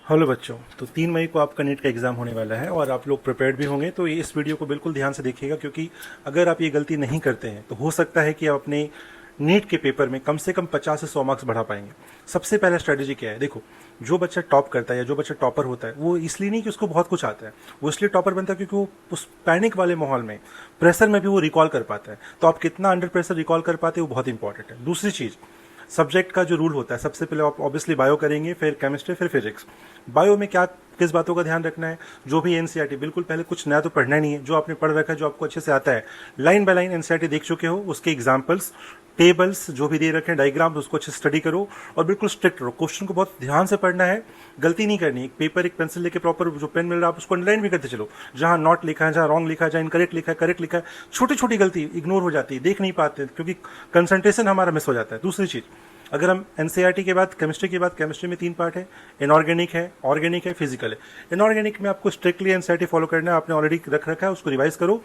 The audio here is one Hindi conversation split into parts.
हेलो बच्चों, तो 3 मई को आपका नीट का एग्ज़ाम होने वाला है और आप लोग प्रिपेयर्ड भी होंगे। तो ये इस वीडियो को बिल्कुल ध्यान से देखिएगा, क्योंकि अगर आप ये गलती नहीं करते हैं तो हो सकता है कि आप अपने नीट के पेपर में कम से कम 50 से 100 मार्क्स बढ़ा पाएंगे। सबसे पहला स्ट्रेटेजी क्या है? देखो, जो बच्चा टॉप करता है या जो बच्चा टॉपर होता है, वो इसलिए नहीं कि उसको बहुत कुछ आता है, वो इसलिए टॉपर बनता है क्योंकि वो उस पैनिक वाले माहौल में, प्रेशर में भी वो रिकॉल कर पाता है। तो आप कितना अंडर प्रेशर रिकॉल कर पाते हैं वो बहुत इंपॉर्टेंट है। दूसरी चीज़, सब्जेक्ट का जो रूल होता है, सबसे पहले आप ऑब्वियसली बायो करेंगे, फिर केमिस्ट्री, फिर फिजिक्स। बायो में क्या किस बातों का ध्यान रखना है? जो भी एनसीईआरटी, बिल्कुल पहले कुछ नया तो पढ़ना नहीं है, जो आपने पढ़ रखा है, जो आपको अच्छे से आता है, लाइन बाय लाइन एनसीईआरटी देख चुके हो, उसके एग्जाम्पल्स, टेबल्स जो भी दे रखे हैं, डायग्राम, उसको अच्छे से स्टडी करो और बिल्कुल स्ट्रिक्ट रहो। क्वेश्चन को बहुत ध्यान से पढ़ना है, गलती नहीं करनी। एक पेपर, एक पेंसिल लेके प्रॉपर जो पेन मिल रहा है आप उसको अंडरलाइन भी करते चलो। जहां नॉट लिखा है, जहां रॉन्ग लिखा है, जहां इनकरेक्ट लिखा है, करेक्ट लिखा है, छोटी छोटी गलती इग्नोर हो जाती है, देख नहीं पाते क्योंकि कंसंट्रेशन हमारा मिस हो जाता है। दूसरी चीज, अगर हम एनसीईआरटी के बाद केमिस्ट्री के बाद, केमिस्ट्री में 3 पार्ट है, इनऑर्गेनिक है, ऑर्गेनिक है, फिजिकल है। इनऑर्गेनिक में आपको स्ट्रिक्टली एनसीईआरटी फॉलो करना है, आपने ऑलरेडी रख रखा है, उसको रिवाइज करो।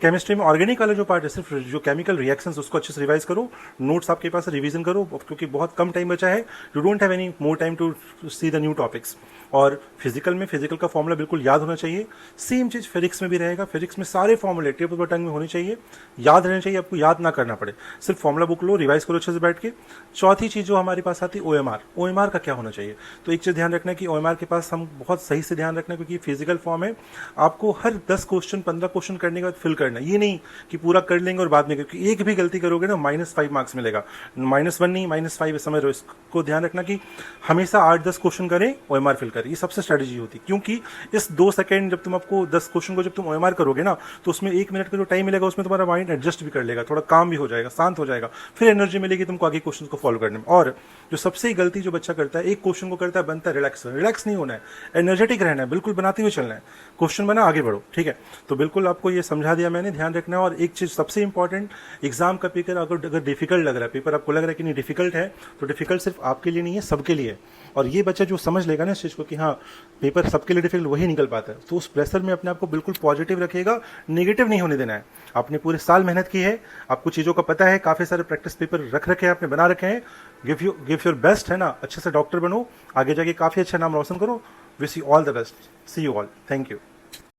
केमिस्ट्री में ऑर्गेनिक वाला जो पार्ट है, सिर्फ जो केमिकल रिएक्शंस, उसको अच्छे से रिवाइज करो। नोट्स आपके पास रिवीजन करो, क्योंकि बहुत कम टाइम बचा है। You don't have any more time to see the new topics. और फिजिकल में फिजिकल का फॉर्मूला बिल्कुल याद होना चाहिए। सेम चीज फिजिक्स में भी रहेगा। फिजिक्स में सारे फॉर्मूले टिप ऑफ द टंग में होने चाहिए, याद रहने चाहिए, आपको याद ना करना पड़े। सिर्फ फॉर्मूला बुक लो, रिवाइज करो अच्छे से बैठ के। चौथी चीज जो हमारे पास आती है, ओएमआर। ओएमआर का क्या होना चाहिए? तो एक चीज ध्यान रखना है कि ओएमआर के पास हम बहुत सही से ध्यान रखना है, क्योंकि फिजिकल फॉर्म है, आपको हर 10 क्वेश्चन 15 क्वेश्चन करने के बाद फिल करना है। ये नहीं कि पूरा कर लेंगे और बाद में, क्योंकि एक भी गलती करोगे ना -5 मार्क्स मिलेगा। -1 नहीं, -5 समझ रहे हो। इसको ध्यान रखना कि हमेशा 8-10 क्वेश्चन करें, ओएमआर फिल करें। ये सबसे स्ट्रेटेजी होती है, क्योंकि इस 2 सेकंड जब तुम आपको 10 क्वेश्चन को जब तुम ओएमआर करोगे ना, तो उसमें 1 मिनट का जो टाइम मिलेगा, उसमें तुम्हारा माइंड एडजस्ट भी कर लेगा, थोड़ा काम भी हो जाएगा, शांत हो जाएगा, फिर एनर्जी मिलेगी तुमको आगे क्वेश्चन को फॉलो करने में। और जो सबसे गलती जो बच्चा करता है, एक क्वेश्चन को करता है, बनता है रिलैक्स। रिलैक्स नहीं होना है, एनर्जेटिक रहना है, बिल्कुल बनाते हुए चलना है। क्वेश्चन बना, आगे बढ़ो, ठीक है। तो बिल्कुल आपको ये समझा दिया मैंने, ध्यान रखना है। और एक चीज सबसे इंपॉर्टेंट, एग्जाम का पेपर अगर डिफिकल्ट लग रहा है, पेपर आपको लग रहा है कि नहीं डिफिकल्ट है, तो डिफिकल्ट सिर्फ आपके लिए नहीं है, सबके लिए है। और ये बच्चा जो समझ लेगा ना इस चीज को कि हाँ पेपर सबके लिए डिफिकल्ट, वही निकल पाता है। तो उस प्रेशर में अपने आप को बिल्कुल पॉजिटिव रखेगा, नेगेटिव नहीं होने देना है। आपने पूरे साल मेहनत की है, आपको चीजों का पता है, काफी सारे प्रैक्टिस पेपर रख रखे हैं, आपने बना रखे हैं। गिव योर बेस्ट, है ना। अच्छे से डॉक्टर बनो, आगे जाके काफी अच्छा नाम रोशन करो। Wish you all the best. See you all. Thank you.